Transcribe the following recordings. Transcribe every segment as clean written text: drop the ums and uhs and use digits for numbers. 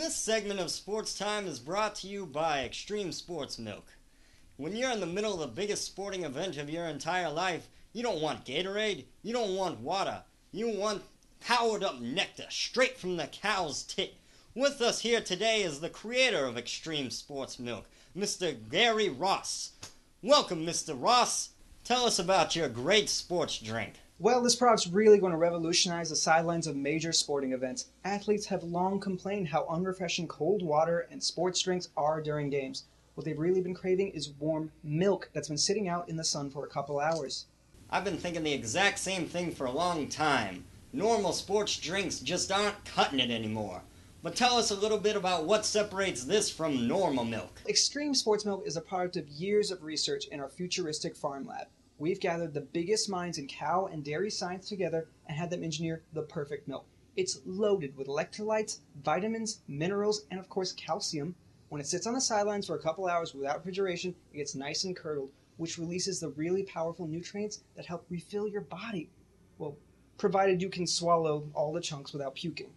This segment of Sports Time is brought to you by Xtreme Sports Milk. When you're in the middle of the biggest sporting event of your entire life, you don't want Gatorade, you don't want water, you want powered up nectar straight from the cow's tit. With us here today is the creator of Xtreme Sports Milk, Mr. Gary Ross. Welcome, Mr. Ross. Tell us about your great sports drink. Well, this product's really going to revolutionize the sidelines of major sporting events. Athletes have long complained how unrefreshing cold water and sports drinks are during games. What they've really been craving is warm milk that's been sitting out in the sun for a couple hours. I've been thinking the exact same thing for a long time. Normal sports drinks just aren't cutting it anymore. But tell us a little bit about what separates this from normal milk. Xtreme Sports Milk is a product of years of research in our futuristic farm lab. We've gathered the biggest minds in cow and dairy science together and had them engineer the perfect milk. It's loaded with electrolytes, vitamins, minerals, and of course calcium. When it sits on the sidelines for a couple hours without refrigeration, it gets nice and curdled, which releases the really powerful nutrients that help refill your body. Well, provided you can swallow all the chunks without puking.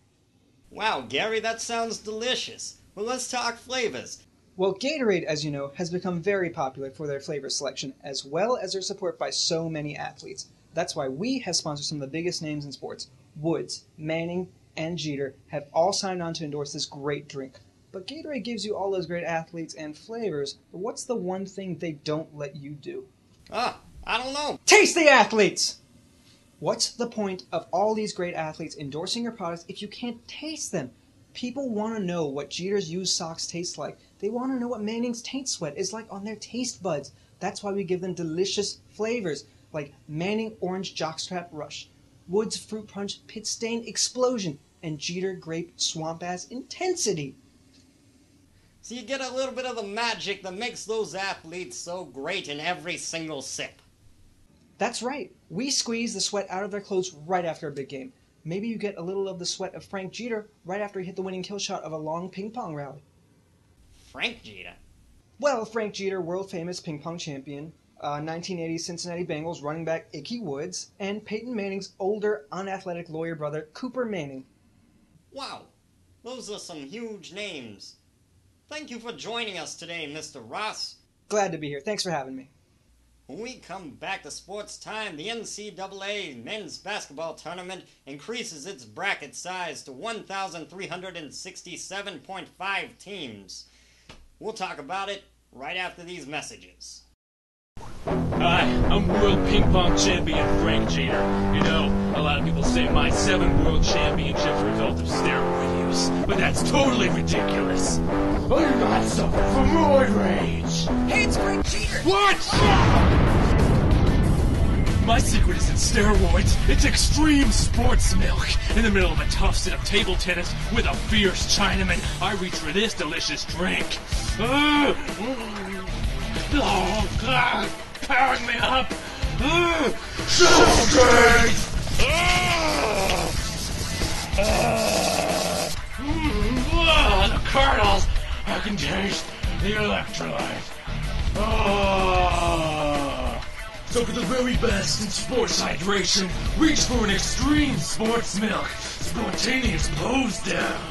Wow, Gary, that sounds delicious. Well, let's talk flavors. Well, Gatorade, as you know, has become very popular for their flavor selection, as well as their support by so many athletes. That's why we have sponsored some of the biggest names in sports. Woods, Manning, and Jeter have all signed on to endorse this great drink. But Gatorade gives you all those great athletes and flavors, but what's the one thing they don't let you do? I don't know. Taste the athletes! What's the point of all these great athletes endorsing your products if you can't taste them? People want to know what Jeter's used socks taste like. They want to know what Manning's taint sweat is like on their taste buds. That's why we give them delicious flavors like Manning Orange Jockstrap Rush, Woods Fruit Punch Pit Stain Explosion, and Jeter Grape Swamp Ass Intensity. So you get a little bit of the magic that makes those athletes so great in every single sip. That's right. We squeeze the sweat out of their clothes right after a big game. Maybe you get a little of the sweat of Frank Jeter right after he hit the winning kill shot of a long ping pong rally. Frank Jeter? Well, Frank Jeter, world-famous ping pong champion, 1980 Cincinnati Bengals running back Ickey Woods, and Peyton Manning's older, unathletic lawyer brother, Cooper Manning. Wow, those are some huge names. Thank you for joining us today, Mr. Ross. Glad to be here. Thanks for having me. When we come back to Sports Time, the NCAA men's basketball tournament increases its bracket size to 1,367.5 teams. We'll talk about it right after these messages. Hi, I'm World Ping Pong Champion Frank Jeter. You know, a lot of people say my 7 world championships are a result of steroid use, but that's totally ridiculous. I do not suffer from roid rage. Hey, it's Frank Jeter! What? My secret isn't steroids, it's Xtreme Sports Milk. In the middle of a tough set of table tennis with a fierce Chinaman, I reach for this delicious drink. Oh, God, powering me up. Suffocate! The kernels! I can taste the electrolytes. So for the very best in sports hydration, reach for an Xtreme Sports Milk. Spontaneous blows down.